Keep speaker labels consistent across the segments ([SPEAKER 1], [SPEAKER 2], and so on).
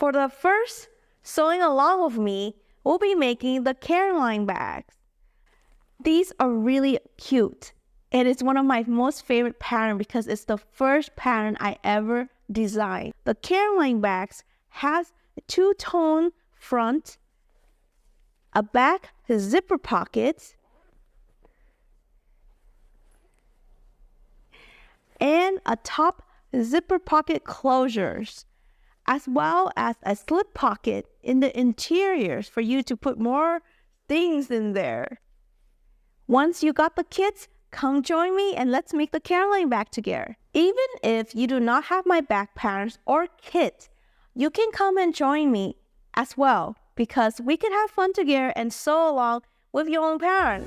[SPEAKER 1] For the first sewing along with me, we'll be making the Caroline bags. These are really cute. And it's one of my most favorite patterns because it's the first pattern I ever designed. The Caroline bags has a two-tone front, a back zipper pocket, and a top zipper pocket closures, as well as a slip pocket in the interiors for you to put more things in there. Once you got the kits, come join me and let's make the Caroline bag together. Even if you do not have my bag patterns or kit, you can come and join me as well because we can have fun together and sew along with your own pattern.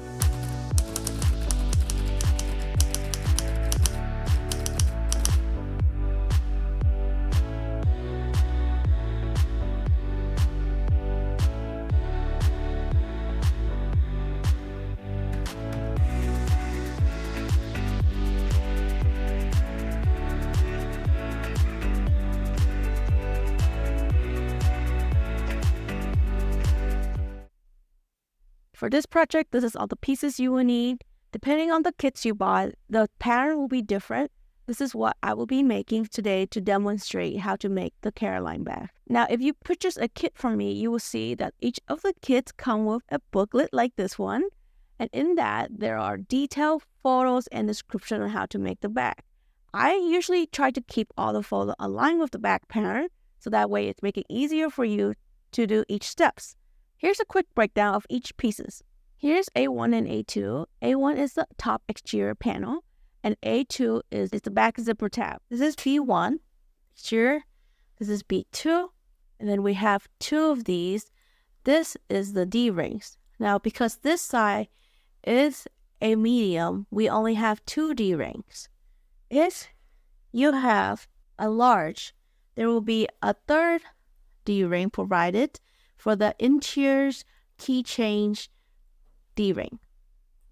[SPEAKER 1] For this project, this is all the pieces you will need. Depending on the kits you bought, the pattern will be different. This is what I will be making today to demonstrate how to make the Caroline bag. Now, if you purchase a kit from me, you will see that each of the kits come with a booklet like this one. And in that, there are detailed photos and description on how to make the bag. I usually try to keep all the photos aligned with the bag pattern, so that way it's making it easier for you to do each steps. Here's a quick breakdown of each pieces. Here's A1 and A2. A1 is the top exterior panel, and A2 is the back zipper tab. This is B1 exterior. This is B2, and then we have two of these. This is the D-rings. Now, because this side is a medium, we only have two D-rings. If you have a large, there will be a third D-ring provided for the interiors keychain D-ring.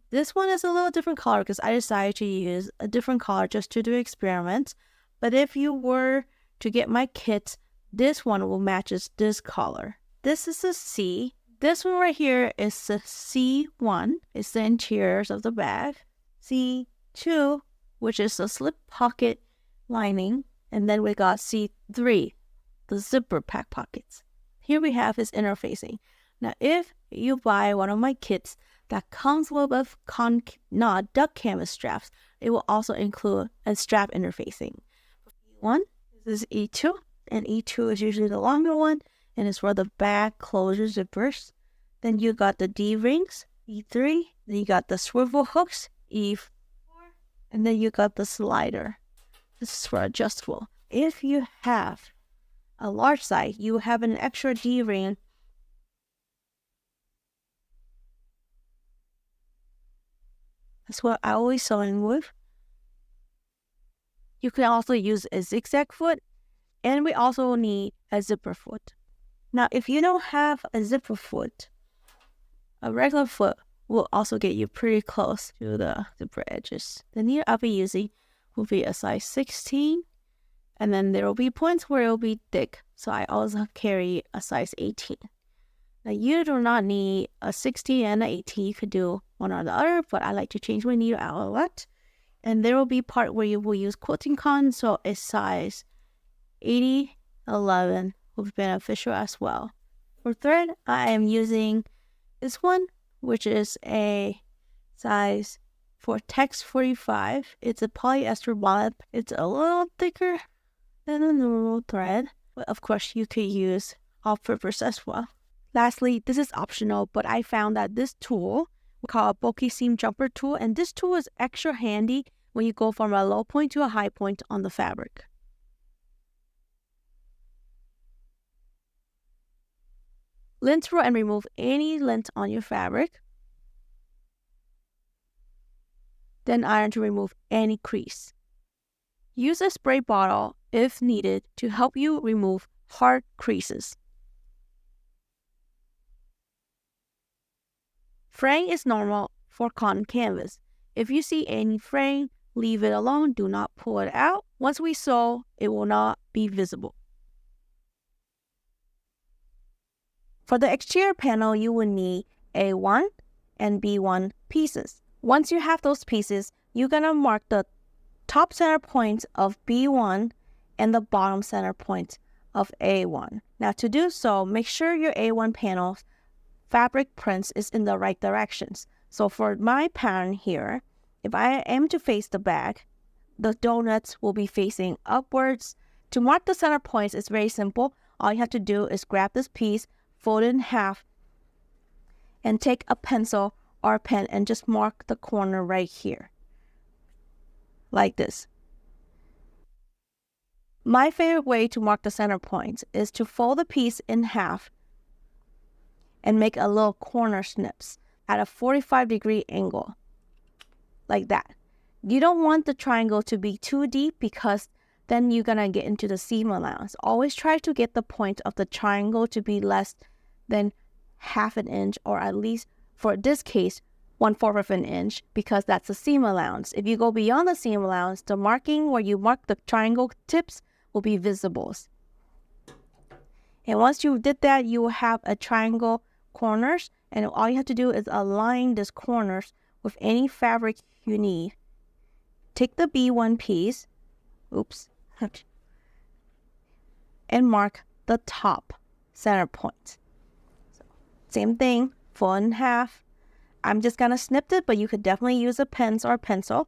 [SPEAKER 1] This one is a little different color because I decided to use a different color just to do experiments. But if you were to get my kit, this one will match this color. This is a C. This one right here is the C1. It's the interiors of the bag. C2, which is the slip pocket lining. And then we got C3, the zipper pack pockets. Here we have his interfacing. Now, if you buy one of my kits that comes with a duck canvas straps, it will also include a strap interfacing. E1, this is E2, and E2 is usually the longer one, and it's for the back closure zippers. Then you got the D-rings, E3, then you got the swivel hooks, E4, and then you got the slider. This is for adjustable. If you have a large size, you have an extra D-ring. That's what I always sew in with. You can also use a zigzag foot, and we also need a zipper foot. Now, if you don't have a zipper foot, a regular foot will also get you pretty close to the zipper edges. The needle I'll be using will be a size 16. And then there will be points where it will be thick. So I also carry a size 18. Now you do not need a 16 and an 18. You could do one or the other, but I like to change my needle out a lot. And there will be part where you will use quilting cotton. So a size 80-11 will be beneficial as well. For thread, I am using this one, which is a size for text 45. It's a polyester bond. It's a little thicker than a normal thread, but of course you could use all-purpose as well. Lastly, this is optional, but I found that this tool, we call a bulky seam jumper tool, and this tool is extra handy when you go from a low point to a high point on the fabric. Lint roll and remove any lint on your fabric. Then iron to remove any crease. Use a spray bottle if needed to help you remove hard creases. Fraying is normal for cotton canvas. If you see any fraying, leave it alone. Do not pull it out. Once we sew, it will not be visible. For the exterior panel, you will need A1 and B1 pieces. Once you have those pieces, you're gonna mark the top center point of B1 and the bottom center point of A1. Now to do so, make sure your A1 panel fabric prints is in the right directions. So for my pattern here, if I am to face the back, the donuts will be facing upwards. To mark the center points, it's very simple. All you have to do is grab this piece, fold it in half, and take a pencil or a pen and just mark the corner right here, like this. My favorite way to mark the center points is to fold the piece in half and make a little corner snips at a 45-degree angle, like that. You don't want the triangle to be too deep because then you're gonna get into the seam allowance. Always try to get the point of the triangle to be less than half an inch, or at least for this case, 1/4 of an inch, because that's the seam allowance. If you go beyond the seam allowance, the marking where you mark the triangle tips will be visible. And once you did that, you will have a triangle corners, and all you have to do is align these corners with any fabric you need. Take the B1 piece, and mark the top center point. So, same thing, fold in half. I'm just gonna snip it, but you could definitely use a pen or a pencil.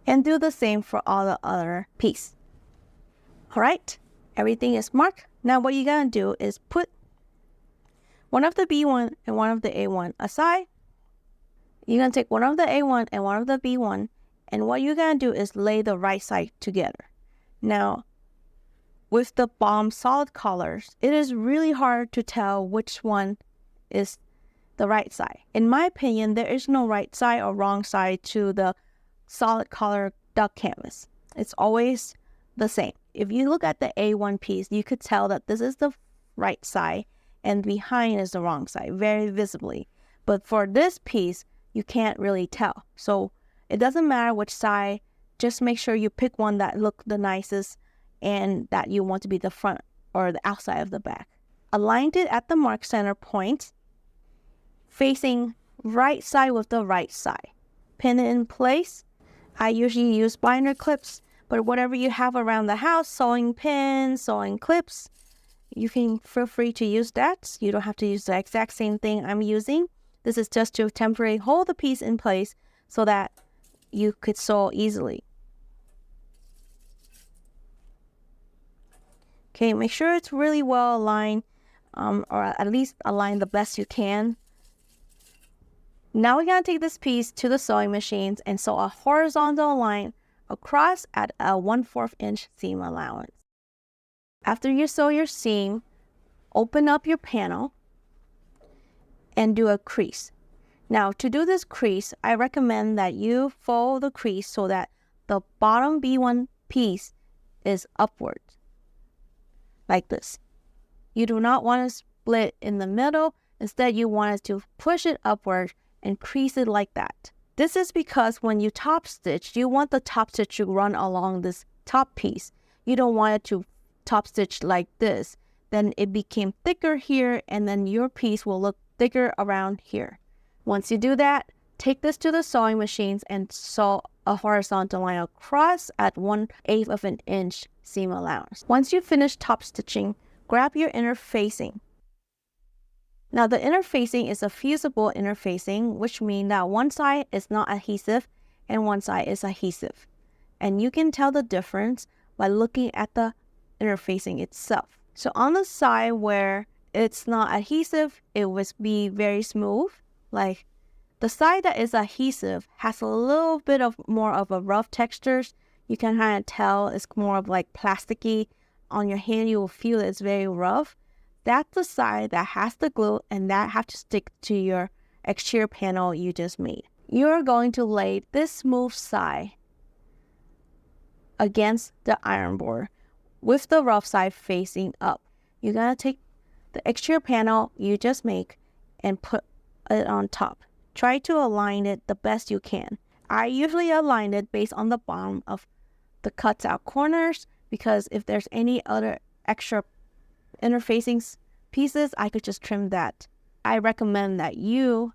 [SPEAKER 1] And do the same for all the other piece. All right, everything is marked. Now what you're gonna do is put one of the B1 and one of the A1 aside. You're gonna take one of the A1 and one of the B1, and what you're gonna do is lay the right side together. Now, with the bottom solid colors, it is really hard to tell which one is the right side. In my opinion, there is no right side or wrong side to the solid color duck canvas. It's always the same. If you look at the A1 piece, you could tell that this is the right side and behind is the wrong side, very visibly. But for this piece, you can't really tell. So it doesn't matter which side, just make sure you pick one that looks the nicest and that you want to be the front or the outside of the back. Align it at the mark center point, facing right side with the right side. Pin it in place. I usually use binder clips, but whatever you have around the house, sewing pins, sewing clips, you can feel free to use that. You don't have to use the exact same thing I'm using. This is just to temporarily hold the piece in place so that you could sew easily. Okay, make sure it's really well aligned, or at least align the best you can. Now we're gonna take this piece to the sewing machines and sew a horizontal line across at a 1/4 inch seam allowance. After you sew your seam, open up your panel and do a crease. Now to do this crease, I recommend that you fold the crease so that the bottom B1 piece is upward, like this. You do not want to split in the middle. Instead, you want to push it upward and crease it like that. This is because when you top stitch, you want the top stitch to run along this top piece. You don't want it to top stitch like this. Then it became thicker here, and then your piece will look thicker around here. Once you do that, take this to the sewing machines and sew a horizontal line across at 1/8 of an inch seam allowance. Once you finish top stitching, grab your inner facing. Now the inner facing is a fusible inner facing, which means that one side is not adhesive and one side is adhesive. And you can tell the difference by looking at the inner facing itself. So on the side where it's not adhesive, it will be very smooth. Like the side that is adhesive has a little bit of more of a rough textures. You can kind of tell it's more of like plasticky. On your hand, you will feel it's very rough. That's the side that has the glue and that have to stick to your exterior panel you just made. You're going to lay this smooth side against the iron board with the rough side facing up. You're going to take the exterior panel you just make and put it on top. Try to align it the best you can. I usually align it based on the bottom of the cuts out corners, because if there's any other extra interfacing pieces, I could just trim that. I recommend that you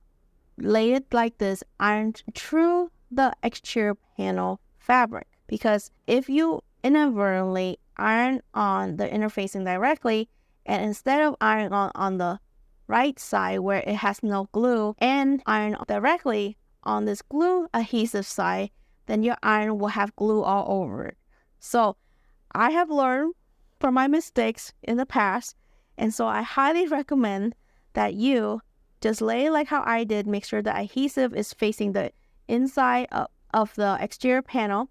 [SPEAKER 1] lay it like this, iron through the exterior panel fabric, because if you inadvertently iron on the interfacing directly, and instead of iron on the right side where it has no glue and iron directly on this glue adhesive side, then your iron will have glue all over it. So I have learned from my mistakes in the past, and so I highly recommend that you just lay it like how I did. Make sure the adhesive is facing the inside of the exterior panel,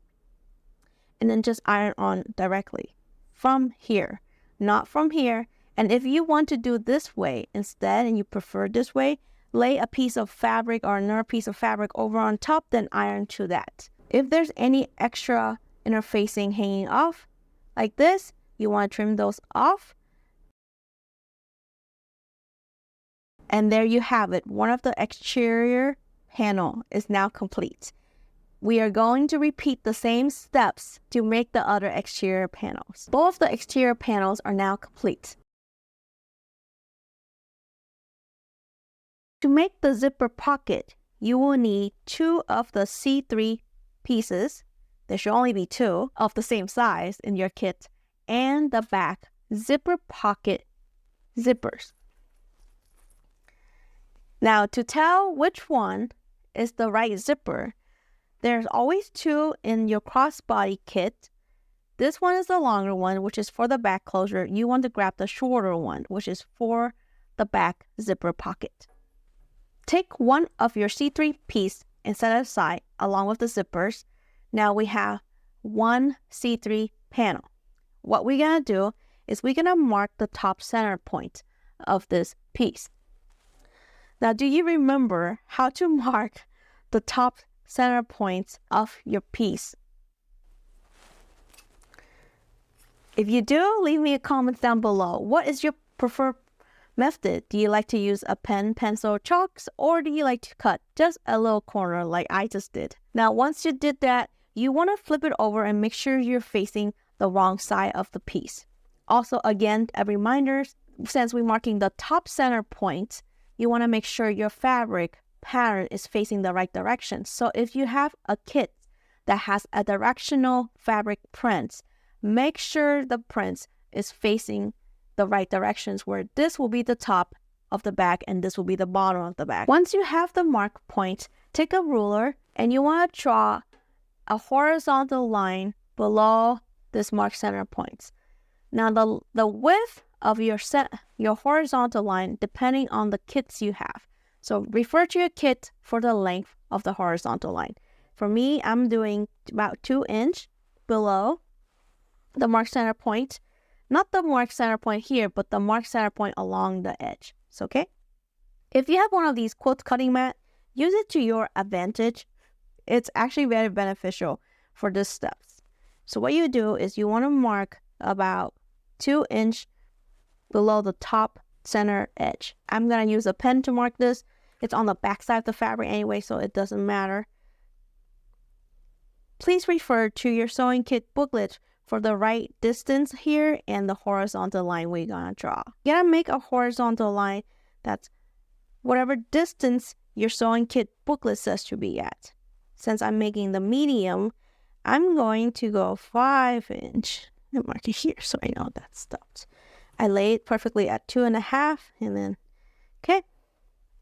[SPEAKER 1] and then just iron on directly from here, not from here. And if you want to do this way instead, and you prefer this way, lay a piece of fabric or another piece of fabric over on top, then iron to that. If there's any extra interfacing hanging off like this, you want to trim those off. And there you have it. One of the exterior panel is now complete. We are going to repeat the same steps to make the other exterior panels. Both the exterior panels are now complete. To make the zipper pocket, you will need 2 of the C3 pieces. There should only be 2 of the same size in your kit, and the back zipper pocket zippers. Now, to tell which one is the right zipper, there's always 2 in your crossbody kit. This one is the longer one, which is for the back closure. You want to grab the shorter one, which is for the back zipper pocket. Take one of your C3 piece and set it aside along with the zippers. Now we have one C3 panel. What we're going to do is we're going to mark the top center point of this piece. Now, do you remember how to mark the top center points of your piece? If you do, leave me a comment down below. What is your preferred method? Do you like to use a pen, pencil, chalks, or do you like to cut just a little corner like I just did? Now, once you did that, you want to flip it over and make sure you're facing the wrong side of the piece. Also, again, a reminder, since we're marking the top center point, you want to make sure your fabric pattern is facing the right direction. So if you have a kit that has a directional fabric print, make sure the print is facing the right directions, where this will be the top of the bag and this will be the bottom of the bag. Once you have the mark point, take a ruler and you want to draw a horizontal line below this mark center point. Now the width of your horizontal line depending on the kits you have. So refer to your kit for the length of the horizontal line. For me, I'm doing about 2 inches below the mark center point. Not the mark center point here, but the mark center point along the edge. So, okay? If you have one of these quilt cutting mat, use it to your advantage. It's actually very beneficial for these steps. So what you do is you want to mark about 2 inches below the top center edge. I'm going to use a pen to mark this. It's on the back side of the fabric anyway, so it doesn't matter. Please refer to your sewing kit booklet for the right distance here and the horizontal line we're going to draw. You gotta make a horizontal line that's whatever distance your sewing kit booklet says to be at. Since I'm making the medium, I'm going to go 5 inch and mark it here so I know that stops. I lay it perfectly at 2.5 and then, okay.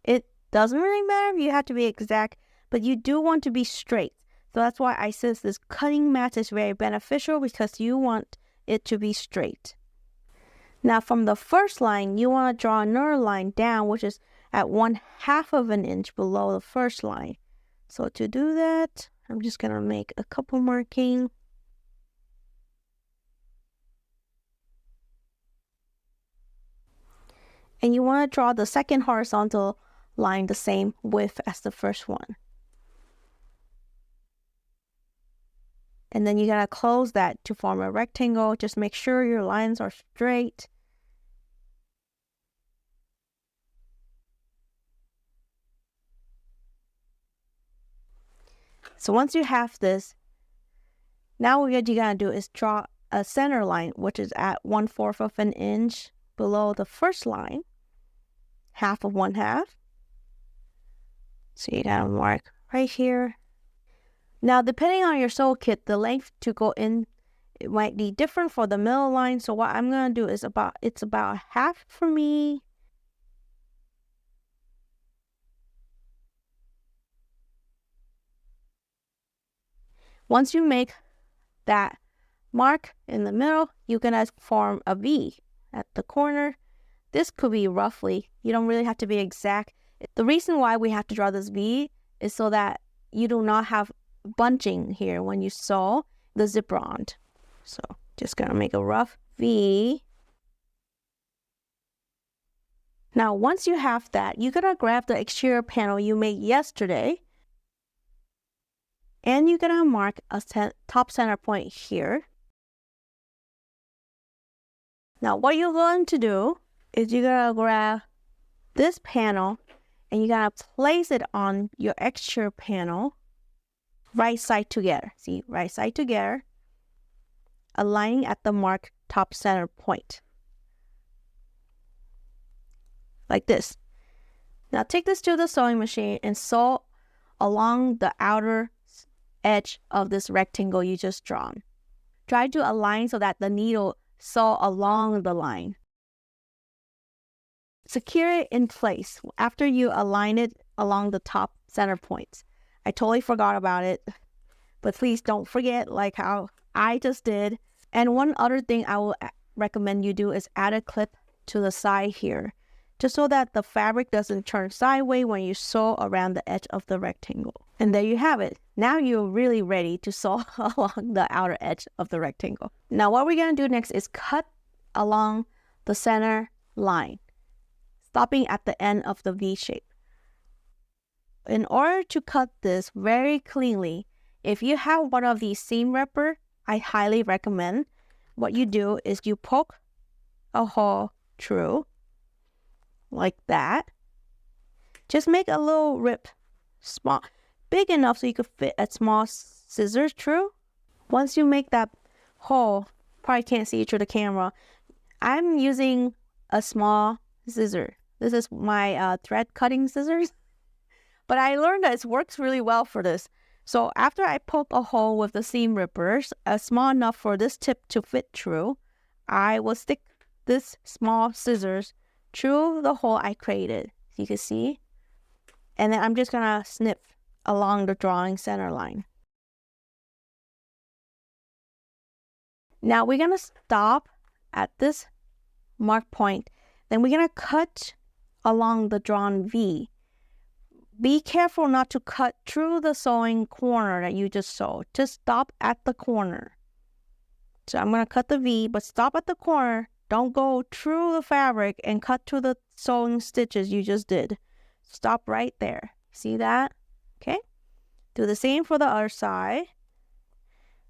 [SPEAKER 1] It doesn't really matter if you have to be exact, but you do want to be straight. So that's why I says this cutting mat is very beneficial, because you want it to be straight. Now from the first line, you want to draw another line down, which is at 1/2 of an inch below the first line. So to do that, I'm just going to make a couple marking. And you want to draw the second horizontal line the same width as the first one. And then you gotta close that to form a rectangle. Just make sure your lines are straight. So once you have this, Now what you're gonna do is draw a center line, which is at 1/4 of an inch below the first line, half of 1/2. So you gotta mark right here. Now, depending on your sew kit, the length to go in, it might be different for the middle line. So what I'm gonna do is it's about half for me. Once you make that mark in the middle, you're gonna form a V at the corner. This could be roughly, you don't really have to be exact. The reason why we have to draw this V is so that you do not have bunching here when you sew the zipper on. So just gonna make a rough V. Now once you have that, you're gonna grab the exterior panel you made yesterday, and you're gonna mark a top center point here. Now what you're going to do is you're gonna grab this panel and you're gonna place it on your exterior panel, right side together. See, right side together, aligning at the marked top center point. Like this. Now take this to the sewing machine and sew along the outer edge of this rectangle you just drawn. Try to align so that the needle sew along the line. Secure it in place after you align it along the top center points. I totally forgot about it, but please don't forget like how I just did. And one other thing I will recommend you do is add a clip to the side here, just so that the fabric doesn't turn sideways when you sew around the edge of the rectangle. And there you have it. Now you're really ready to sew along the outer edge of the rectangle. Now what we're gonna do next is cut along the center line, stopping at the end of the V shape. In order to cut this very cleanly, if you have one of these seam ripper, I highly recommend what you do is you poke a hole through like that. Just make a little rip, small, big enough so you could fit a small scissors through. Once you make that hole, probably can't see it through the camera, I'm using a small scissor. This is my thread cutting scissors, but I learned that it works really well for this. So after I poke a hole with the seam rippers, small enough for this tip to fit through, I will stick this small scissors through the hole I created. You can see. And then I'm just gonna snip along the drawing center line. Now we're gonna stop at this mark point. Then we're gonna cut along the drawn V. Be careful not to cut through the sewing corner that you just sewed. Just stop at the corner. So I'm going to cut the V, but stop at the corner. Don't go through the fabric and cut through the sewing stitches you just did. Stop right there. See that? Okay. Do the same for the other side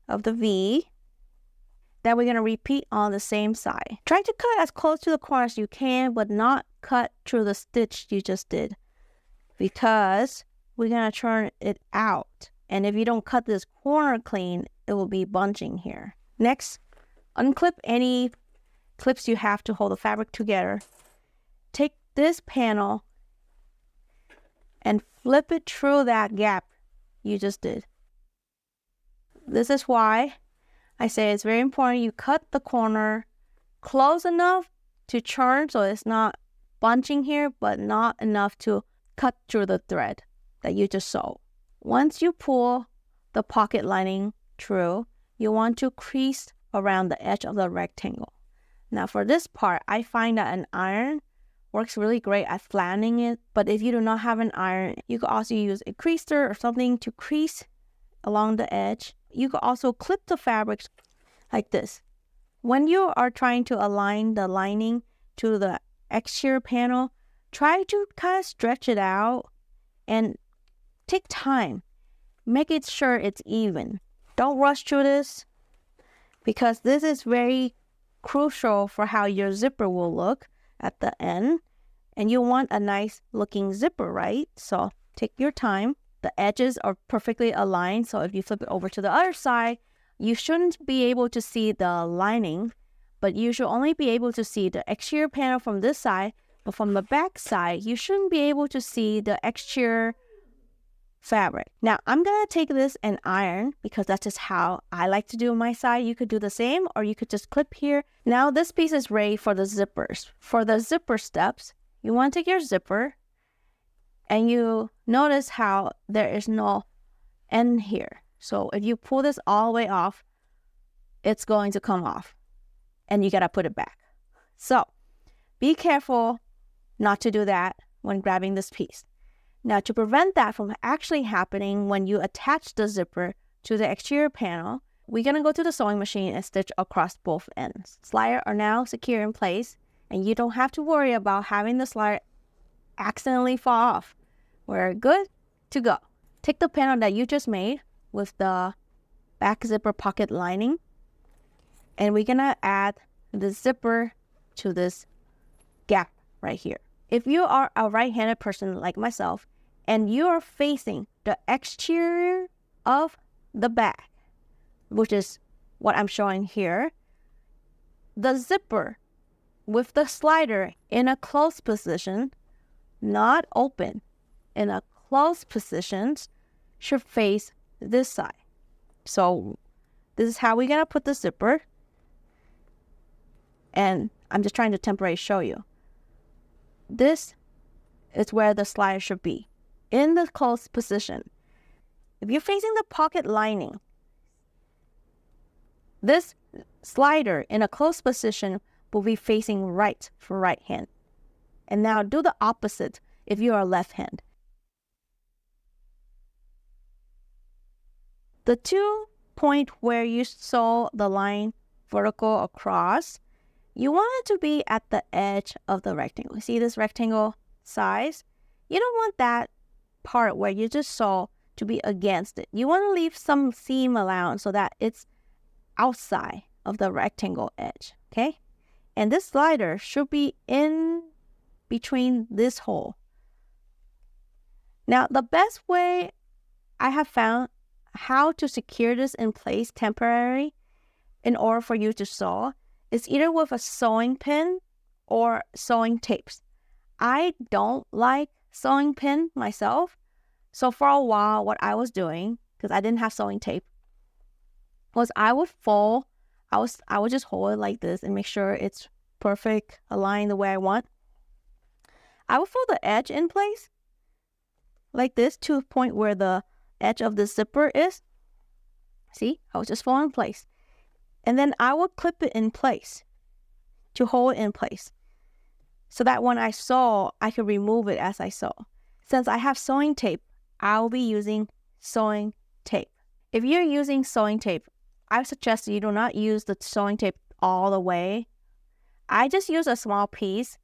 [SPEAKER 1] of the V. Then we're going to repeat on the same side. Try to cut as close to the corner as you can, but not cut through the stitch you just did, because we're going to turn it out. And if you don't cut this corner clean, it will be bunching here. Next, unclip any clips you have to hold the fabric together. Take this panel and flip it through that gap you just did. This is why I say it's very important you cut the corner close enough to turn so it's not bunching here, but not enough to cut through the thread that you just sewed. Once you pull the pocket lining through, you want to crease around the edge of the rectangle. Now for this part, I find that an iron works really great at flattening it, but if you do not have an iron, you could also use a creaser or something to crease along the edge. You could also clip the fabric like this. When you are trying to align the lining to the exterior panel, try to kind of stretch it out and take time. Make it sure it's even. Don't rush through this, because this is very crucial for how your zipper will look at the end. And you want a nice looking zipper, right? So take your time. The edges are perfectly aligned, so if you flip it over to the other side, you shouldn't be able to see the lining, but you should only be able to see the exterior panel from this side. But from the back side, you shouldn't be able to see the exterior fabric. Now, I'm going to take this and iron because that's just how I like to do on my side. You could do the same, or you could just clip here. Now, this piece is ready for the zippers. For the zipper steps, you want to take your zipper and you notice how there is no end here. So if you pull this all the way off, it's going to come off and you got to put it back. So be careful not to do that when grabbing this piece. Now, to prevent that from actually happening when you attach the zipper to the exterior panel, we're going to go to the sewing machine and stitch across both ends. Sliders are now secure in place, and you don't have to worry about having the slider accidentally fall off. We're good to go. Take the panel that you just made with the back zipper pocket lining, and we're going to add the zipper to this gap right here. If you are a right-handed person like myself, and you are facing the exterior of the back, which is what I'm showing here, the zipper with the slider in a closed position, not open, in a closed position, should face this side. So this is how we're going to put the zipper. And I'm just trying to temporarily show you. This is where the slider should be, in the closed position. If you're facing the pocket lining, this slider in a closed position will be facing right for right hand. And now do the opposite if you are left hand. The 2 point where you sew the line vertical across, you want it to be at the edge of the rectangle. See this rectangle size? You don't want that part where you just sew to be against it. You want to leave some seam allowance so that it's outside of the rectangle edge, okay? And this slider should be in between this hole. Now, the best way I have found how to secure this in place temporarily in order for you to sew is either with a sewing pin or sewing tapes. I don't like sewing pin myself. So for a while, what I was doing, because I didn't have sewing tape, was I would just hold it like this and make sure it's perfect, aligned the way I want. I would fold the edge in place like this to a point where the edge of the zipper is. See, I was just folding in place. And then I would clip it in place to hold it in place so that when I sew, I could remove it as I sew. Since I have sewing tape, I'll be using sewing tape. If you're using sewing tape, I suggest you do not use the sewing tape all the way. I just use a small piece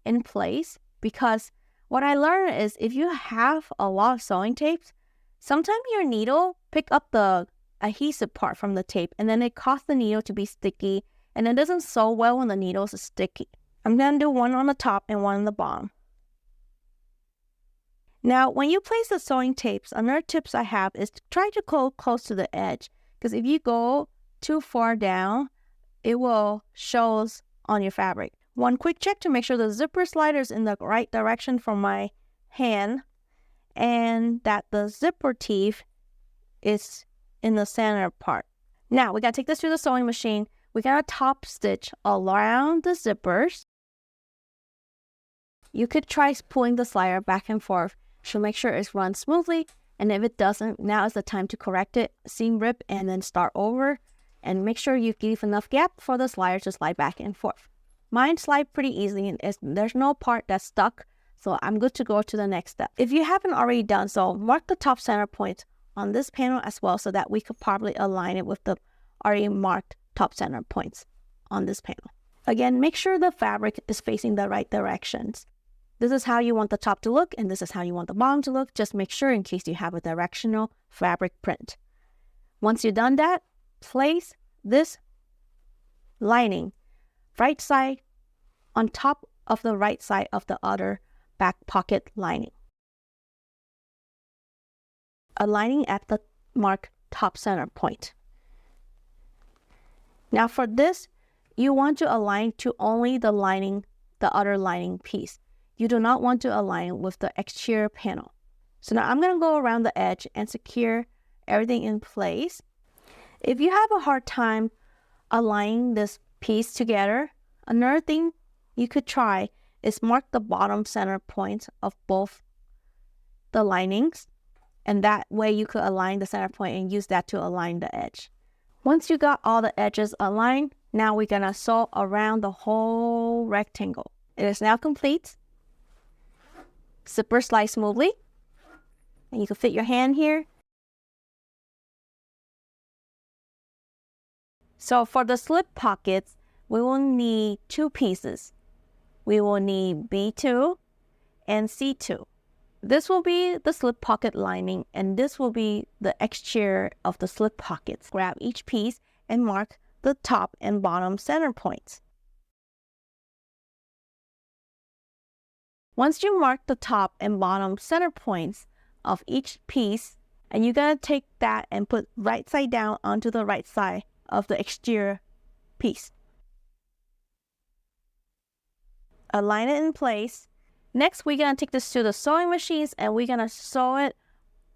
[SPEAKER 1] in place because what I learned is if you have a lot of sewing tapes, sometimes your needle pick up the adhesive part from the tape and then it causes the needle to be sticky and it doesn't sew well when the needles are sticky. I'm going to do one on the top and one on the bottom. Now, when you place the sewing tapes, another tips I have is to try to go close to the edge because if you go too far down, it will show on your fabric. One quick check to make sure the zipper slider is in the right direction from my hand and that the zipper teeth is in the center part. Now, we got to take this to the sewing machine. We got to top stitch around the zippers. You could try pulling the slider back and forth to make sure it runs smoothly. And if it doesn't, now is the time to correct it, seam rip, and then start over. And make sure you give enough gap for the slider to slide back and forth. Mine slide pretty easily and there's no part that's stuck. So I'm good to go to the next step. If you haven't already done so, mark the top center point on this panel as well so that we could properly align it with the already marked top center points on this panel. Again, make sure the fabric is facing the right directions. This is how you want the top to look and this is how you want the bottom to look. Just make sure in case you have a directional fabric print. Once you've done that, place this lining right side on top of the right side of the other back pocket lining. Aligning at the marked top center point. Now for this, you want to align to only the lining, the outer lining piece. You do not want to align with the exterior panel. So now I'm going to go around the edge and secure everything in place. If you have a hard time aligning this piece together, another thing you could try is mark the bottom center points of both the linings, and that way you could align the center point and use that to align the edge. Once you got all the edges aligned, now we're gonna sew around the whole rectangle. It is now complete. Zipper slides smoothly, and you can fit your hand here. So for the slip pockets, we will need two pieces. We will need B2 and C2. This will be the slip pocket lining, and this will be the exterior of the slip pockets. Grab each piece and mark the top and bottom center points. Once you mark the top and bottom center points of each piece, and you're gonna take that and put right side down onto the right side of the exterior piece. Align it in place. Next, we're gonna take this to the sewing machines and we're gonna sew it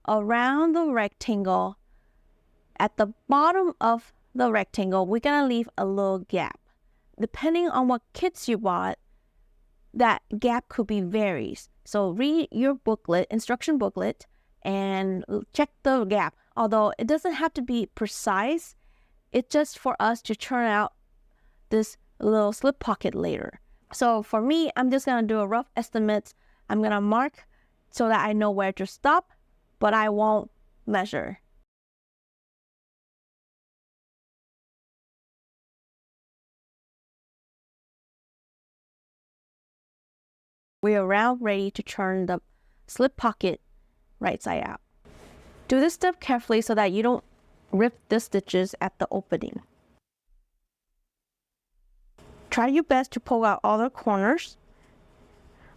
[SPEAKER 1] around the rectangle. At the bottom of the rectangle, we're gonna leave a little gap. Depending on what kits you bought, that gap could be varies. So read your booklet, instruction booklet, and check the gap. Although it doesn't have to be precise, it's just for us to turn out this little slip pocket later. So for me, I'm just gonna do a rough estimate. I'm gonna mark so that I know where to stop, but I won't measure. We are now ready to turn the slip pocket right side out. Do this step carefully so that you don't rip the stitches at the opening. Try your best to pull out all the corners,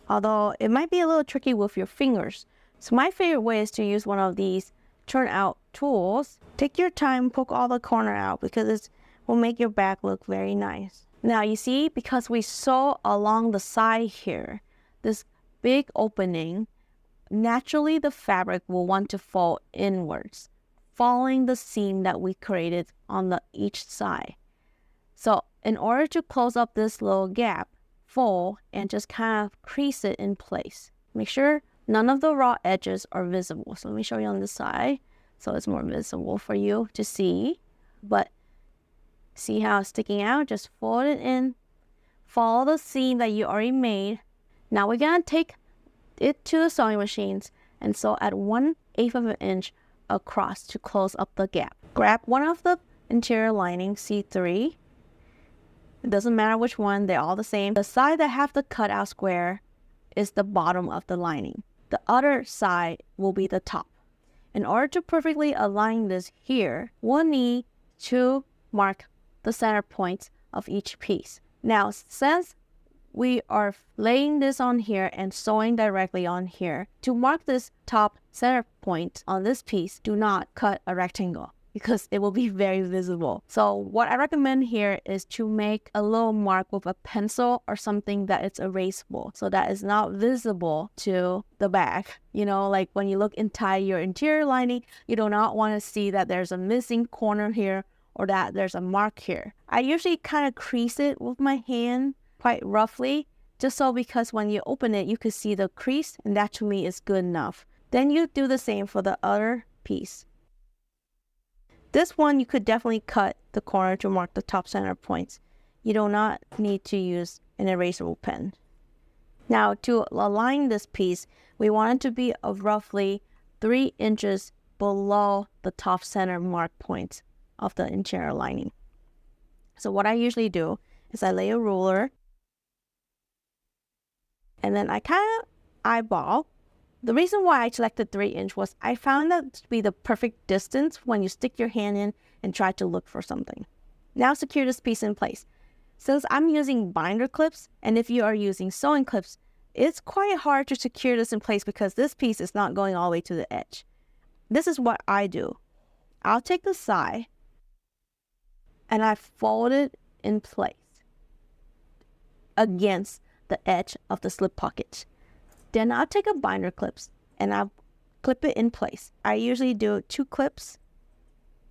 [SPEAKER 1] although it might be a little tricky with your fingers. So my favorite way is to use one of these turn out tools. Take your time, poke all the corner out because it will make your bag look very nice. Now you see, because we sew along the side here, this big opening, naturally the fabric will want to fall inwards, following the seam that we created on each side. So in order to close up this little gap, fold and just kind of crease it in place. Make sure none of the raw edges are visible. So let me show you on this side so it's more visible for you to see. But see how it's sticking out? Just fold it in, follow the seam that you already made. Now we're gonna take it to the sewing machines and sew at 1/8 of an inch across to close up the gap. Grab one of the interior lining, C3. It doesn't matter which one, they're all the same. The side that have the cutout square is the bottom of the lining. The other side will be the top. In order to perfectly align this here, we'll need to mark the center points of each piece. Now, since we are laying this on here and sewing directly on here, to mark this top center point on this piece, do not cut a rectangle because it will be very visible. So what I recommend here is to make a little mark with a pencil or something that it's erasable so that it's not visible to the back. You know, like when you look inside your interior lining, you do not want to see that there's a missing corner here or that there's a mark here. I usually kind of crease it with my hand quite roughly, just so because when you open it, you can see the crease, and that to me is good enough. Then you do the same for the other piece. This one, you could definitely cut the corner to mark the top center points. You do not need to use an erasable pen. Now, to align this piece, we want it to be of roughly 3 inches below the top center mark point of the interior lining. So what I usually do is I lay a ruler and then I kind of eyeball. The reason why I selected 3 inch was I found that to be the perfect distance when you stick your hand in and try to look for something. Now secure this piece in place. Since I'm using binder clips, and if you are using sewing clips, it's quite hard to secure this in place because this piece is not going all the way to the edge. This is what I do. I'll take the side and I fold it in place against the edge of the slip pocket. Then I'll take a binder clips and I'll clip it in place. I usually do 2 clips.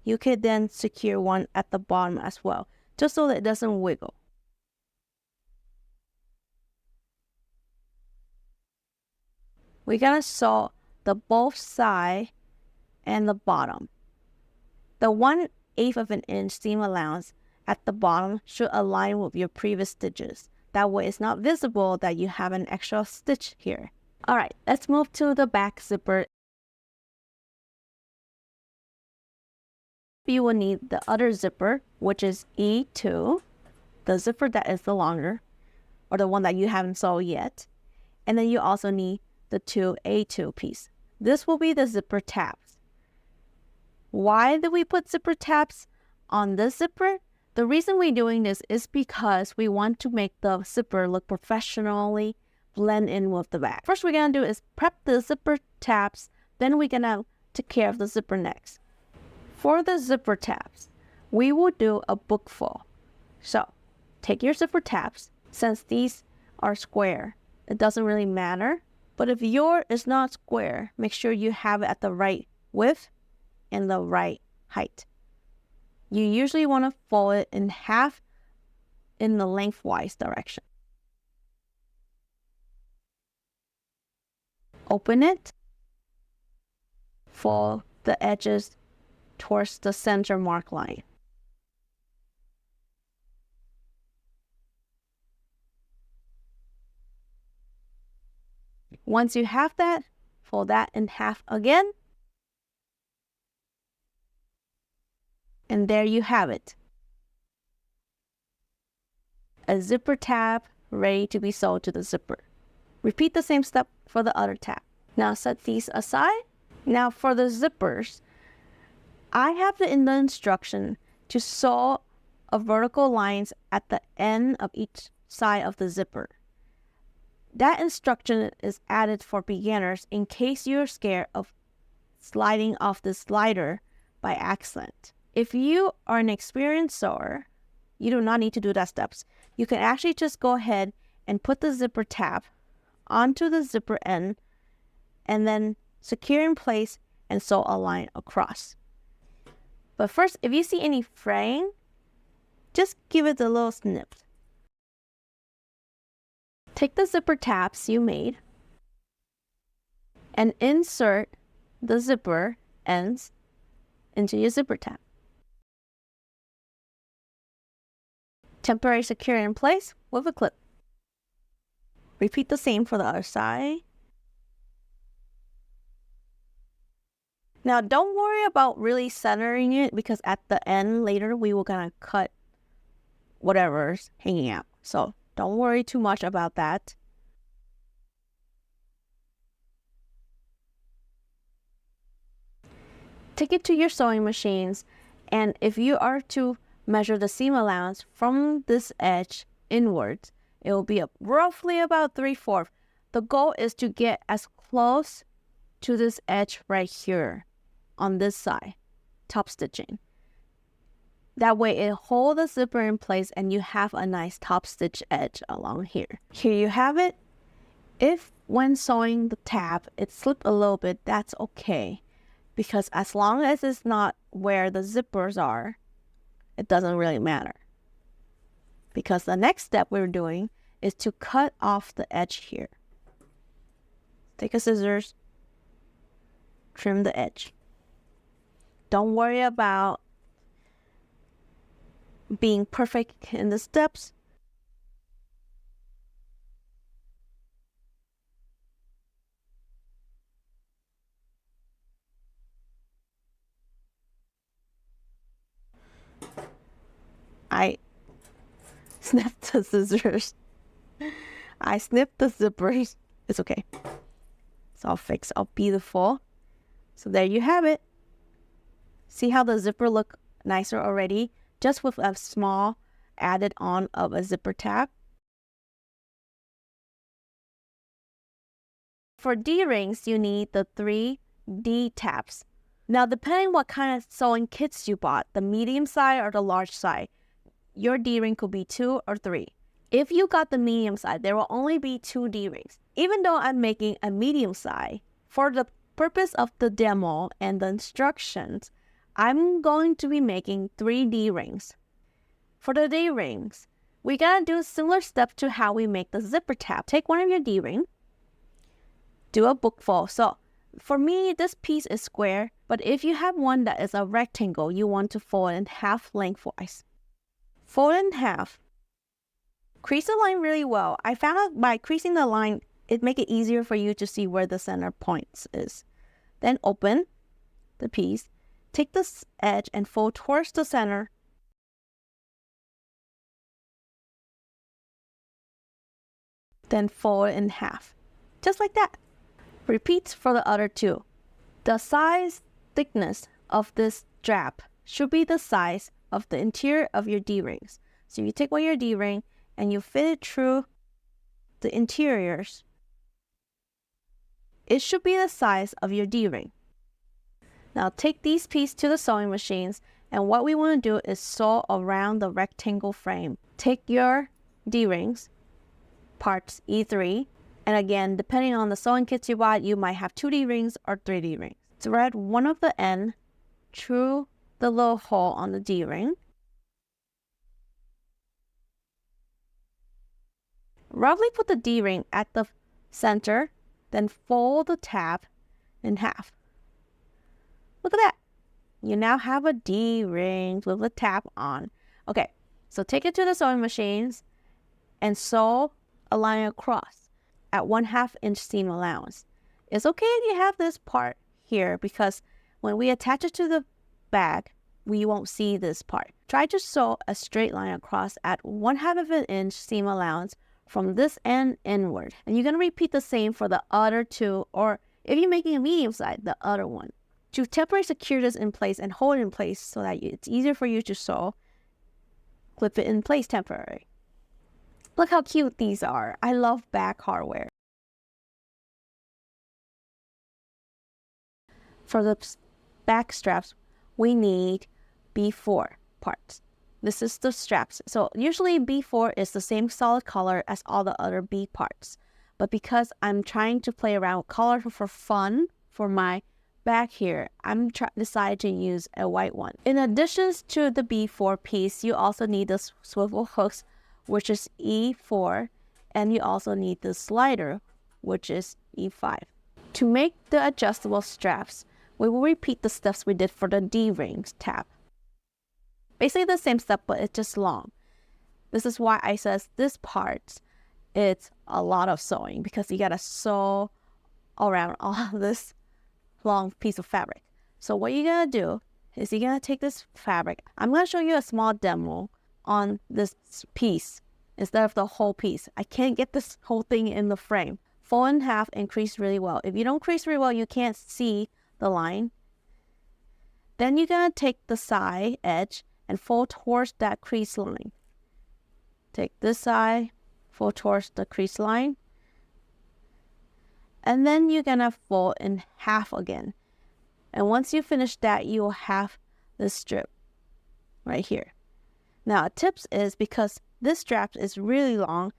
[SPEAKER 1] You could then secure one at the bottom as well, just so that it doesn't wiggle. We're gonna sew the both side and the bottom. The 1/8 of an inch seam allowance at the bottom should align with your previous stitches. That way it's not visible that you have an extra stitch here. Alright, let's move to the back zipper. You will need the other zipper, which is E2, the zipper that is the longer, or the one that you haven't sewed yet. And then you also need the 2A2 piece. This will be the zipper tabs. Why do we put zipper tabs on this zipper? The reason we're doing this is because we want to make the zipper look professionally blend in with the back. First we're gonna do is prep the zipper tabs, then we're gonna take care of the zipper next. For the zipper tabs, we will do a bookful. So take your zipper tabs. Since these are square, it doesn't really matter. But if yours is not square, make sure you have it at the right width and the right height. You usually want to fold it in half in the lengthwise direction. Open it. Fold the edges towards the center mark line. Once you have that, fold that in half again. And there you have it. A zipper tab ready to be sewed to the zipper. Repeat the same step for the other tab. Now set these aside. Now for the zippers, I have it in the instruction to sew a vertical lines at the end of each side of the zipper. That instruction is added for beginners in case you're scared of sliding off the slider by accident. If you are an experienced sewer, you do not need to do that steps. You can actually just go ahead and put the zipper tab onto the zipper end and then secure in place and sew a line across. But first, if you see any fraying, just give it a little snip. Take the zipper tabs you made and insert the zipper ends into your zipper tab. Temporarily secure in place with a clip. Repeat the same for the other side. Now don't worry about really centering it because at the end later we will gonna cut whatever's hanging out. So don't worry too much about that. Take it to your sewing machines, and if you are to measure the seam allowance from this edge inwards, it will be roughly about 3/4. The goal is to get as close to this edge right here on this side, top stitching. That way it holds the zipper in place and you have a nice top stitch edge along here. Here you have it. If when sewing the tab it slipped a little bit, that's okay. Because as long as it's not where the zippers are, it doesn't really matter. Because the next step we're doing is to cut off the edge here. Take a scissors, trim the edge. Don't worry about being perfect in the steps. I snipped the scissors. I snipped the zippers. It's okay. It's all fixed, all beautiful. So there you have it. See how the zipper look nicer already? Just with a small added on of a zipper tab. For D-rings, you need the 3 D tabs. Now, depending what kind of sewing kits you bought, the medium side or the large side, your D-ring could be 2 or 3. If you got the medium size, there will only be 2 D-rings. Even though I'm making a medium size, for the purpose of the demo and the instructions, I'm going to be making 3 D-rings. For the D-rings, we're going to do similar steps to how we make the zipper tab. Take one of your D-ring, do a book fold. So for me, this piece is square, but if you have one that is a rectangle, you want to fold in half lengthwise. Fold in half. Crease the line really well. I found out by creasing the line, it makes it easier for you to see where the center points is. Then open the piece, take this edge and fold towards the center. Then fold in half, just like that. Repeat for the other 2. The size thickness of this strap should be the size of the interior of your D-rings. So you take one of your D-ring and you fit it through the interiors. It should be the size of your D-ring. Now take these pieces to the sewing machines, and what we want to do is sew around the rectangle frame. Take your D-rings, parts E3, and again, depending on the sewing kits you bought, you might have 2 D-rings or 3 D-rings. Thread one of the end through the little hole on the D-ring. Roughly put the D-ring at the center, then fold the tab in half. Look at that. You now have a D-ring with a tab on. Okay, so take it to the sewing machines and sew a line across at 1/2 inch seam allowance. It's okay if you have this part here because when we attach it to the bag, we won't see this part. Try to sew a straight line across at 1/2 inch seam allowance from this end inward. And you're going to repeat the same for the other 2, or if you're making a medium size, the other one. To temporarily secure this in place and hold it in place so that it's easier for you to sew, clip it in place temporarily. Look how cute these are. I love bag hardware. For the back straps, we need B4 parts. This is the straps. So usually B4 is the same solid color as all the other B parts. But because I'm trying to play around with color for fun for my bag here, I'm decided to use a white one. In addition to the B4 piece, you also need the swivel hooks, which is E4, and you also need the slider, which is E5. To make the adjustable straps, we will repeat the steps we did for the D-rings tab. Basically the same step, but it's just long. This is why I says this part, it's a lot of sewing because you gotta sew around all this long piece of fabric. So what you're gonna do is you're gonna take this fabric. I'm gonna show you a small demo on this piece instead of the whole piece. I can't get this whole thing in the frame. Fold in half and crease really well. If you don't crease really well, you can't see the line. Then you're gonna take the side edge and fold towards that crease line. Take this side, fold towards the crease line. And then you're gonna fold in half again. And once you finish that, you will have this strip right here. Now, tips is because this strap is really long,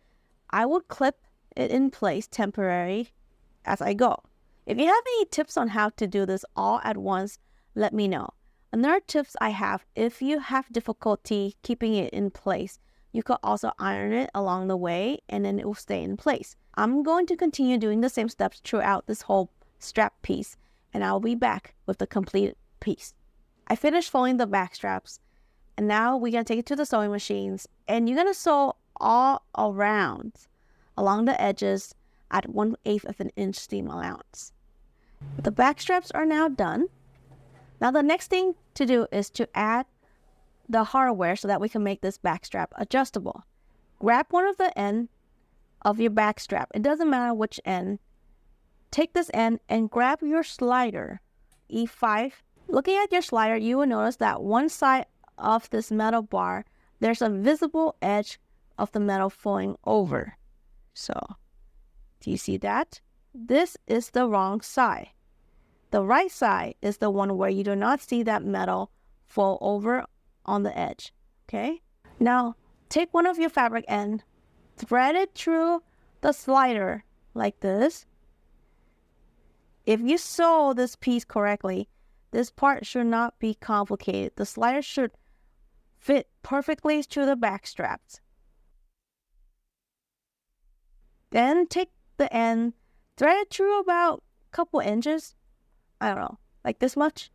[SPEAKER 1] I would clip it in place temporarily as I go. If you have any tips on how to do this all at once, let me know. Another tips I have, if you have difficulty keeping it in place, you could also iron it along the way and then it will stay in place. I'm going to continue doing the same steps throughout this whole strap piece, and I'll be back with the completed piece. I finished folding the back straps, and now we're going to take it to the sewing machines, and you're going to sew all around along the edges at 1/8 of an inch seam allowance. The back straps are now done. Now the next thing to do is to add the hardware so that we can make this back strap adjustable. Grab one of the end of your back strap. It doesn't matter which end. Take this end and grab your slider, E5. Looking at your slider, you will notice that one side of this metal bar, there's a visible edge of the metal flowing over. So, do you see that? This is the wrong side. The right side is the one where you do not see that metal fall over on the edge, okay? Now, take one of your fabric end, thread it through the slider like this. If you sew this piece correctly, this part should not be complicated. The slider should fit perfectly to the back straps. Then take the end, thread it through about a couple inches, I don't know, like this much.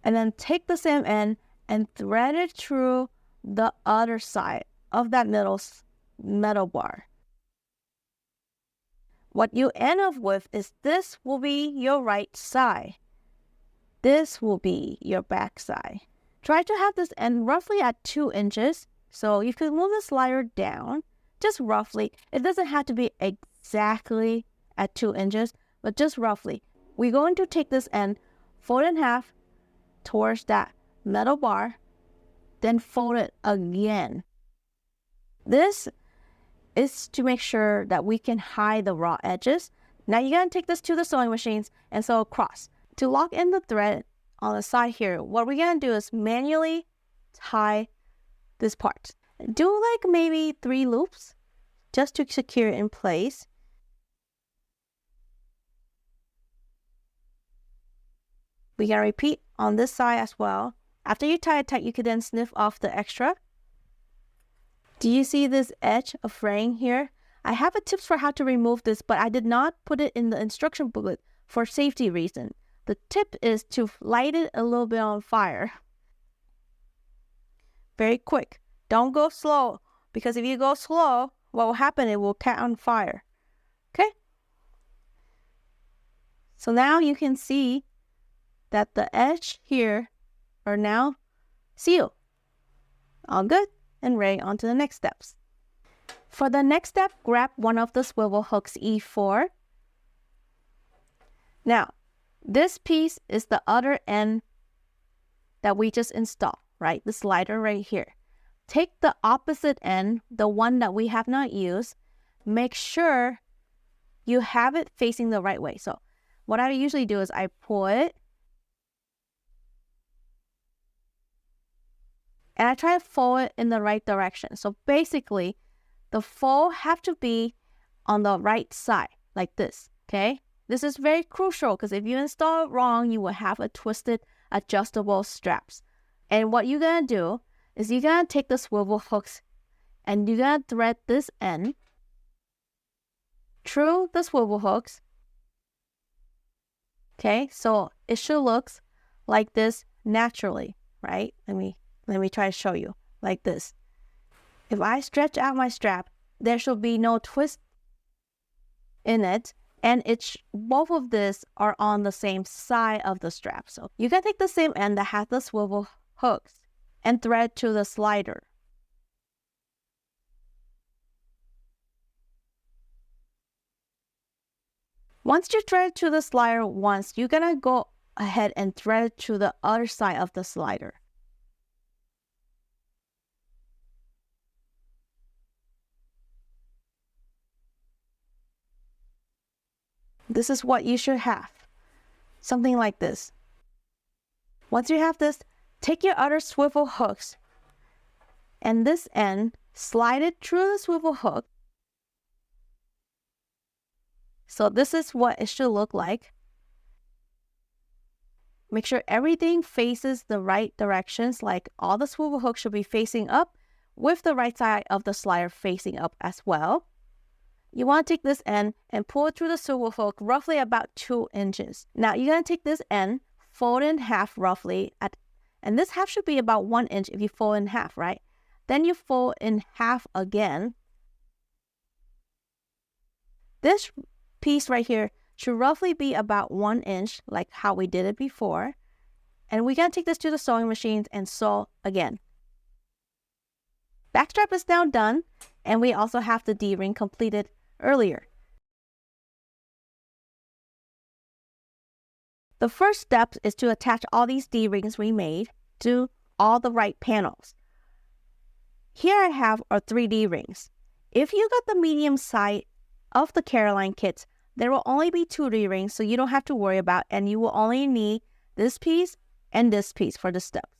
[SPEAKER 1] And then take the same end and thread it through the other side of that metal bar. What you end up with is this will be your right side. This will be your back side. Try to have this end roughly at 2 inches. So you can move the slider down, just roughly. It doesn't have to be exactly at 2 inches, but just roughly. We're going to take this end, fold it in half towards that metal bar, then fold it again. This is to make sure that we can hide the raw edges. Now you're going to take this to the sewing machines and sew across. To lock in the thread on the side here, what we're going to do is manually tie this part. Do like maybe 3 loops just to secure it in place. We're going to repeat on this side as well. After you tie it tight, you can then snip off the extra. Do you see this edge of fraying here? I have a tips for how to remove this, but I did not put it in the instruction booklet for safety reason. The tip is to light it a little bit on fire. Very quick. Don't go slow, because if you go slow, what will happen? It will catch on fire. Okay? So now you can see that the edge here are now sealed. All good, and ready on to the next steps. For the next step, grab one of the swivel hooks E4. Now, this piece is the other end that we just installed, right? The slider right here. Take the opposite end, the one that we have not used. Make sure you have it facing the right way. So what I usually do is I pull it and I try to fold it in the right direction. So basically, the fold have to be on the right side, like this, okay? This is very crucial because if you install it wrong, you will have a twisted adjustable straps. And what you're gonna do is you're gonna take the swivel hooks and you're gonna thread this end through the swivel hooks. Okay, so it should look like this naturally, right? Let me try to show you like this. If I stretch out my strap, there should be no twist in it, and both of this are on the same side of the strap. So you can take the same end that has the swivel hooks and thread to the slider. Once you thread to the slider once, you're gonna go ahead and thread it to the other side of the slider. This is what you should have. Something like this. Once you have this, take your other swivel hooks and this end, slide it through the swivel hook. So this is what it should look like. Make sure everything faces the right directions, like all the swivel hooks should be facing up with the right side of the slider facing up as well. You want to take this end and pull it through the swivel hook roughly about 2 inches. Now you're going to take this end, fold it in half roughly, and this half should be about 1 inch if you fold in half, right? Then you fold in half again. This piece right here should roughly be about 1 inch, like how we did it before. And we're going to take this to the sewing machines and sew again. Backstrap is now done, and we also have the D-ring completed earlier. The first step is to attach all these D-rings we made to all the right panels. Here I have our 3 D-rings. If you got the medium side of the Caroline kits, there will only be 2 D-rings, so you don't have to worry about, and you will only need this piece and this piece for the steps.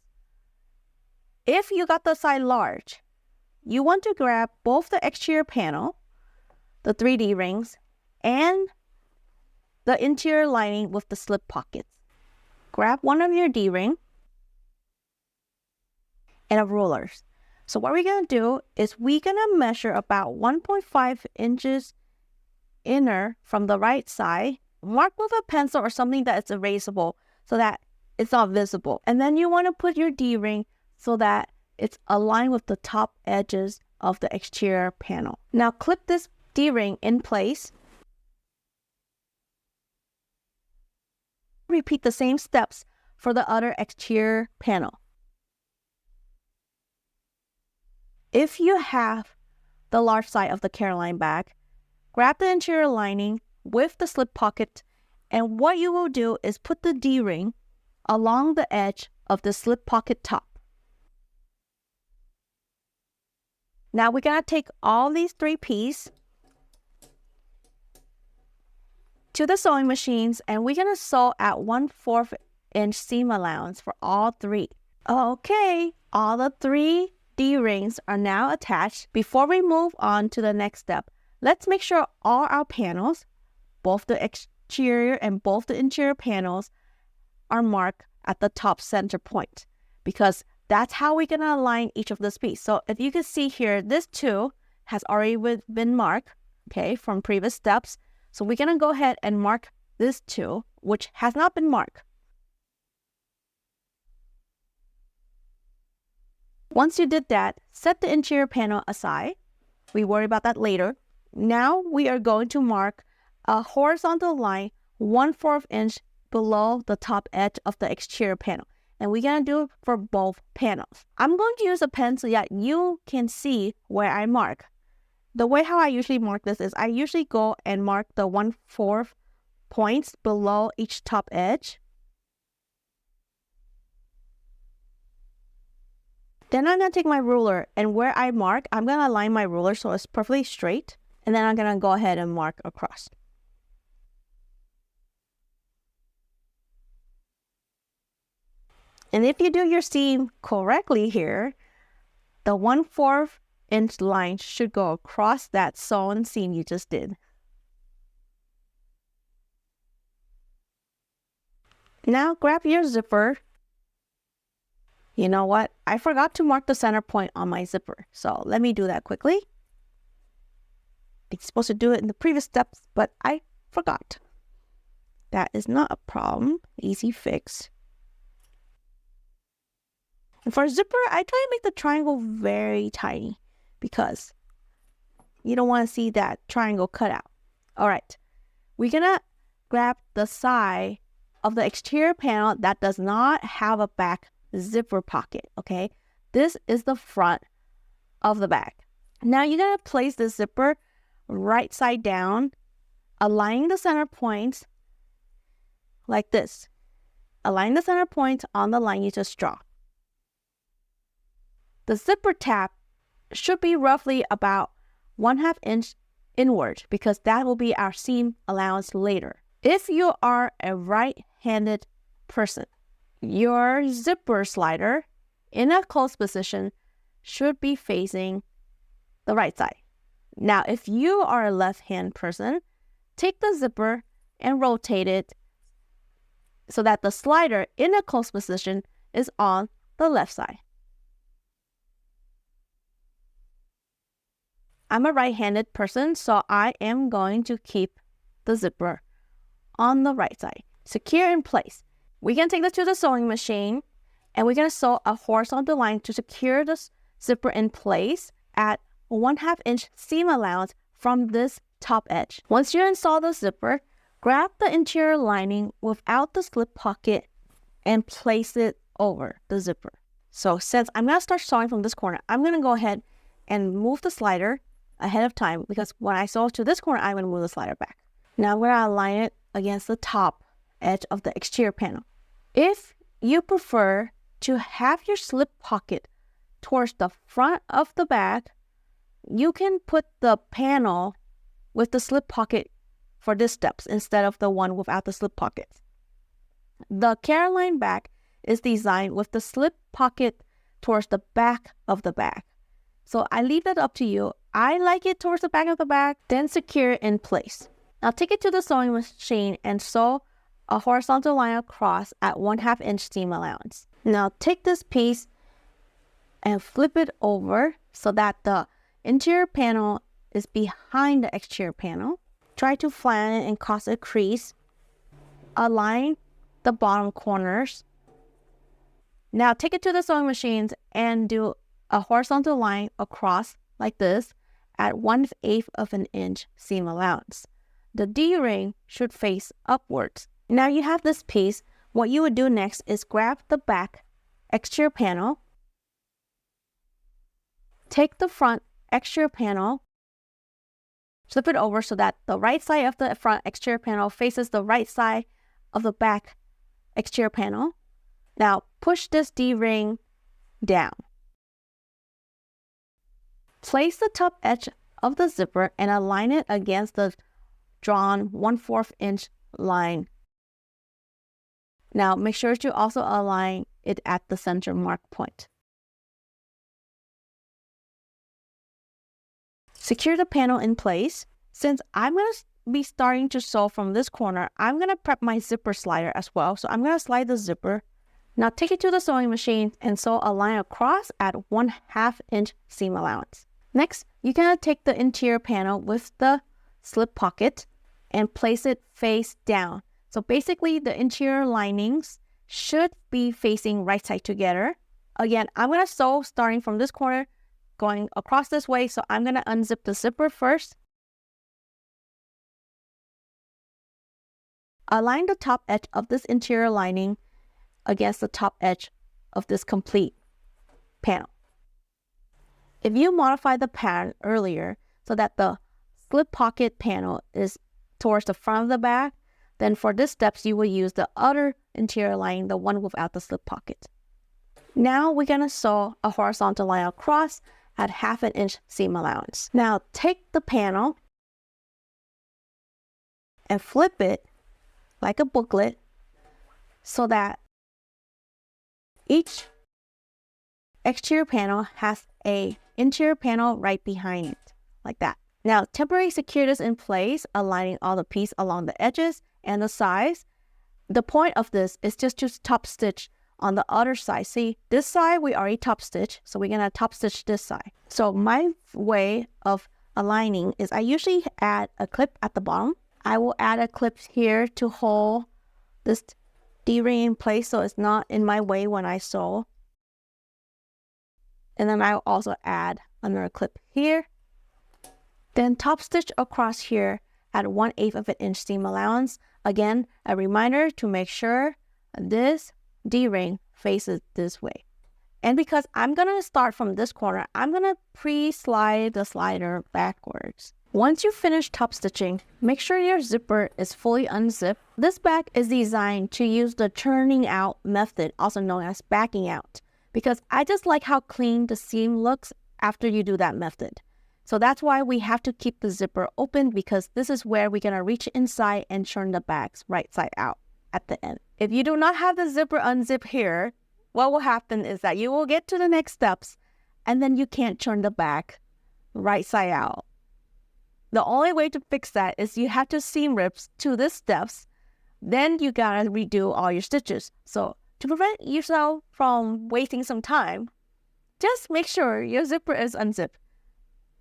[SPEAKER 1] If you got the side large, you want to grab both the exterior panel, the 3D rings, and the interior lining with the slip pockets. Grab one of your D-ring and a ruler. So what we're going to do is we're going to measure about 1.5 inches inner from the right side. Mark with a pencil or something that is erasable so that it's not visible. And then you want to put your D-ring so that it's aligned with the top edges of the exterior panel. Now clip this D-ring in place. Repeat the same steps for the other exterior panel. If you have the large side of the Caroline bag, grab the interior lining with the slip pocket, and what you will do is put the D-ring along the edge of the slip pocket top. Now we're going to take all these 3 pieces to the sewing machines, and we're going to sew at 1/4 inch seam allowance for all 3. Okay, all the 3 D-rings are now attached. Before we move on to the next step, let's make sure all our panels, both the exterior and both the interior panels, are marked at the top center point, because that's how we're going to align each of this piece. So if you can see here, this too has already been marked, okay, from previous steps. So we're going to go ahead and mark this too, which has not been marked. Once you did that, set the interior panel aside. We worry about that later. Now we are going to mark a horizontal line 1/4 inch below the top edge of the exterior panel. And we're going to do it for both panels. I'm going to use a pen so that you can see where I mark. The way how I usually mark this is I usually go and mark the 1/4 points below each top edge. Then I'm going to take my ruler, and where I mark, I'm going to align my ruler so it's perfectly straight. And then I'm going to go ahead and mark across. And if you do your seam correctly here, the 1/4 inch line should go across that sewn seam you just did. Now grab your zipper. You know what? I forgot to mark the center point on my zipper. So let me do that quickly. I'm supposed to do it in the previous steps, but I forgot. That is not a problem. Easy fix. And for a zipper, I try to make the triangle very tiny because you don't want to see that triangle cut out. All right. We're going to grab the side of the exterior panel that does not have a back zipper pocket, okay? This is the front of the bag. Now you're going to place the zipper right side down, aligning the center points like this. Align the center point on the line you just draw. The zipper tab should be roughly about 1/2 inch inward because that will be our seam allowance later. If you are a right-handed person, your zipper slider in a closed position should be facing the right side. Now, if you are a left-hand person, take the zipper and rotate it so that the slider in a closed position is on the left side. I'm a right-handed person, so I am going to keep the zipper on the right side, secure in place. We're going to take this to the sewing machine, and we're going to sew a horizontal line to secure the zipper in place at 1/2 inch seam allowance from this top edge. Once you install the zipper, grab the interior lining without the slip pocket and place it over the zipper. So since I'm going to start sewing from this corner, I'm going to go ahead and move the slider ahead of time because when I sew to this corner, I'm going to move the slider back. Now I'm going to align it against the top edge of the exterior panel. If you prefer to have your slip pocket towards the front of the bag, you can put the panel with the slip pocket for these steps instead of the one without the slip pockets. The Caroline bag is designed with the slip pocket towards the back of the bag. So I leave that up to you. I like it towards the back of the bag, then secure it in place. Now take it to the sewing machine and sew a horizontal line across at 1/2 inch seam allowance. Now take this piece and flip it over so that the interior panel is behind the exterior panel. Try to flatten it and cause a crease. Align the bottom corners. Now take it to the sewing machines and do a horizontal line across like this at 1/8 of an inch seam allowance. The D-ring should face upwards. Now you have this piece. What you would do next is grab the back exterior panel, take the front exterior panel, flip it over so that the right side of the front exterior panel faces the right side of the back exterior panel. Now push this D-ring down. Place the top edge of the zipper and align it against the drawn 1/4 inch line. Now make sure to also align it at the center mark point. Secure the panel in place. Since I'm going to be starting to sew from this corner, I'm going to prep my zipper slider as well. So I'm going to slide the zipper. Now take it to the sewing machine and sew a line across at 1/2 inch seam allowance. Next, you're going to take the interior panel with the slip pocket and place it face down. So basically the interior linings should be facing right side together. Again, I'm going to sew starting from this corner, going across this way. So I'm going to unzip the zipper first. Align the top edge of this interior lining against the top edge of this complete panel. If you modify the pattern earlier so that the slip pocket panel is towards the front of the bag, then for this steps you will use the other interior lining, the one without the slip pocket. Now we're going to sew a horizontal line across at 1/2 inch seam allowance. Now take the panel and flip it like a booklet so that each exterior panel has a interior panel right behind it, like that. Now temporarily secure this in place, aligning all the pieces along the edges and the sides. The point of this is just to top stitch on the other side. See, this side we already top stitch, so we're gonna top stitch this side. So my way of aligning is I usually add a clip at the bottom. I will add a clip here to hold this D-ring in place so it's not in my way when I sew. And then I'll also add another clip here. Then top stitch across here at 1/8 of an inch seam allowance. Again, a reminder to make sure this D-ring faces this way. And because I'm going to start from this corner, I'm going to pre-slide the slider backwards. Once you finish top stitching, make sure your zipper is fully unzipped. This bag is designed to use the churning out method, also known as backing out, because I just like how clean the seam looks after you do that method. So that's why we have to keep the zipper open, because this is where we're going to reach inside and turn the bags right side out at the end. If you do not have the zipper unzip here, what will happen is that you will get to the next steps and then you can't turn the bag right side out. The only way to fix that is you have to seam rips to the steps, then you gotta redo all your stitches. So to prevent yourself from wasting some time, just make sure your zipper is unzipped.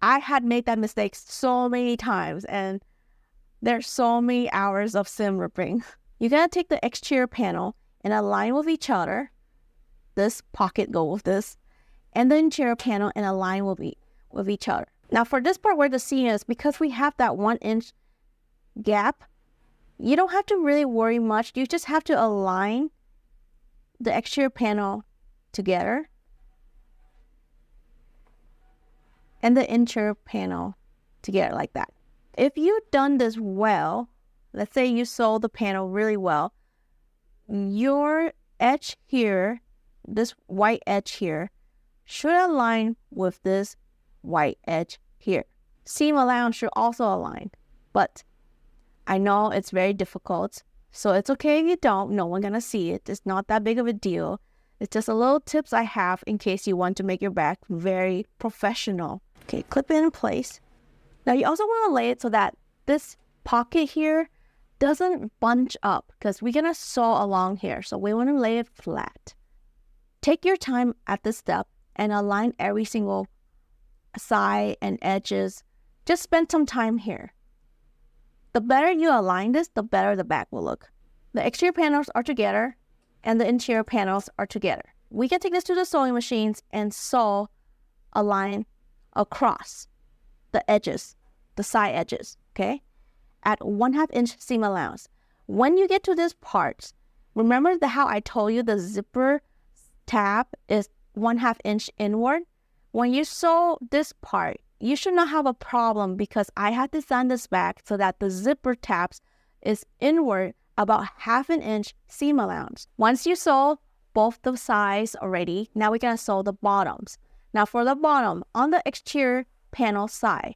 [SPEAKER 1] I had made that mistake so many times, and there's so many hours of seam ripping. You're gonna take the exterior panel and align with each other. This pocket go with this, and the interior panel and align with each other. Now for this part where the seam is, because we have that 1 inch gap, you don't have to really worry much. You just have to align the exterior panel together and the interior panel together like that. If you've done this well, let's say you sewed the panel really well, your edge here, this white edge here, should align with this white edge here. Seam allowance should also align, but I know it's very difficult, so it's okay if you don't. No one's gonna see it. It's not that big of a deal. It's just a little tips I have in case you want to make your bag very professional. Okay, clip it in place. Now you also want to lay it so that this pocket here doesn't bunch up because we're gonna sew along here. So we want to lay it flat. Take your time at this step and align every single side and edges. Just spend some time here. The better you align this, the better the bag will look. The exterior panels are together and the interior panels are together. We can take this to the sewing machines and sew a line across the edges, the side edges, okay? At 1/2 inch seam allowance. When you get to this part, remember how I told you the zipper tab is 1/2 inch inward? When you sew this part, you should not have a problem because I had designed this bag so that the zipper tabs is inward about 1/2 inch seam allowance. Once you sew both the sides already, now we're gonna sew the bottoms. Now for the bottom, on the exterior panel side,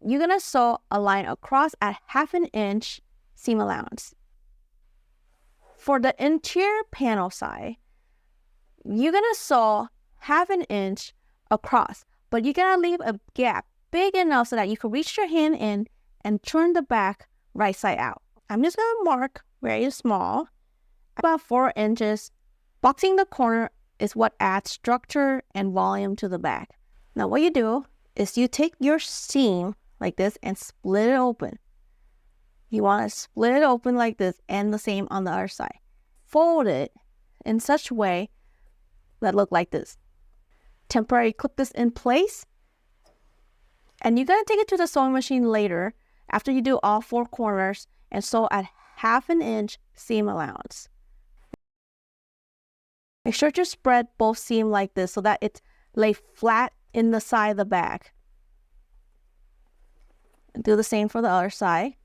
[SPEAKER 1] you're gonna sew a line across at 1/2 inch seam allowance. For the interior panel side, you're gonna sew 1/2 inch across, but you're gonna leave a gap big enough so that you can reach your hand in and turn the back right side out. I'm just gonna mark very small, about 4 inches. Boxing the corner is what adds structure and volume to the bag. Now what you do is you take your seam like this and split it open. You want to split it open like this and the same on the other side. Fold it in such a way that look like this. Temporarily clip this in place. And you're going to take it to the sewing machine later after you do all 4 corners and sew at 1/2 inch seam allowance. Make sure to spread both seam like this so that it lay flat in the side of the bag. Do the same for the other side.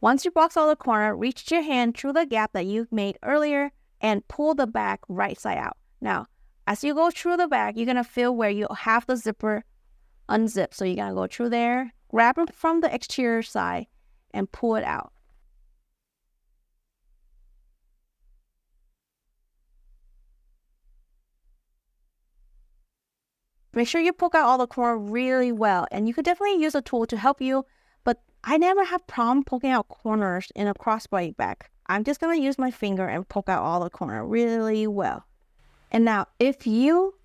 [SPEAKER 1] Once you box all the corner, reach your hand through the gap that you made earlier and pull the bag right side out. Now, as you go through the bag, you're gonna feel where you have the zipper unzipped. So you're gonna go through there, grab it from the exterior side, and pull it out. Make sure you poke out all the corner really well, and you could definitely use a tool to help you, but I never have problem poking out corners in a crossbody bag. I'm just gonna use my finger and poke out all the corner really well. And now, if you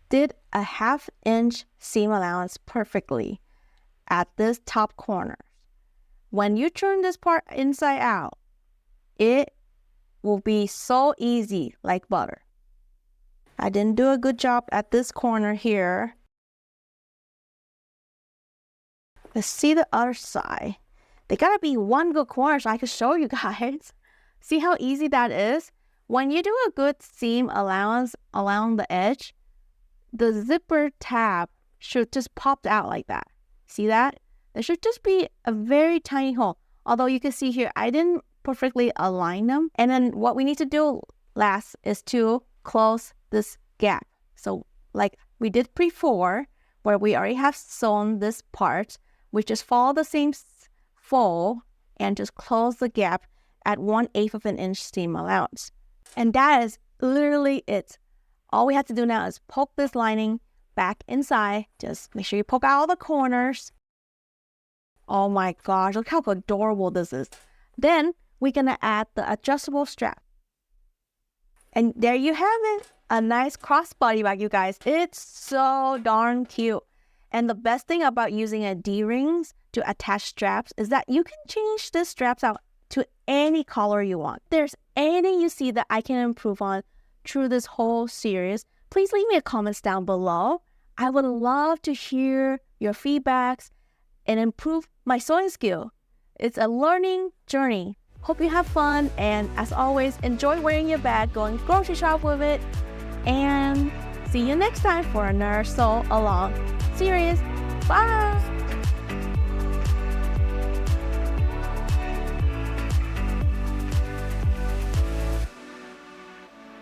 [SPEAKER 1] did a 1/2 inch seam allowance perfectly at this top corner, when you turn this part inside out, it will be so easy like butter. I didn't do a good job at this corner here. Let's see the other side. They gotta be one good corner so I can show you guys. See how easy that is? When you do a good seam allowance along the edge, the zipper tab should just pop out like that. See that? There should just be a very tiny hole. Although you can see here, I didn't perfectly align them. And then what we need to do last is to close this gap. So like we did before, where we already have sewn this part, we just follow the same fold and just close the gap at 1/8 of an inch seam allowance. And that is literally it. All we have to do now is poke this lining back inside. Just make sure you poke out all the corners. Oh my gosh, look how adorable this is. Then we're gonna add the adjustable strap. And there you have it. A nice crossbody bag, you guys. It's so darn cute. And the best thing about using a D-rings to attach straps is that you can change the straps out to any color you want. If there's anything you see that I can improve on through this whole series, please leave me a comments down below. I would love to hear your feedbacks and improve my sewing skill. It's a learning journey. Hope you have fun, and as always, enjoy wearing your bag, going grocery shop with it, and see you next time for another Sew Along series. Bye!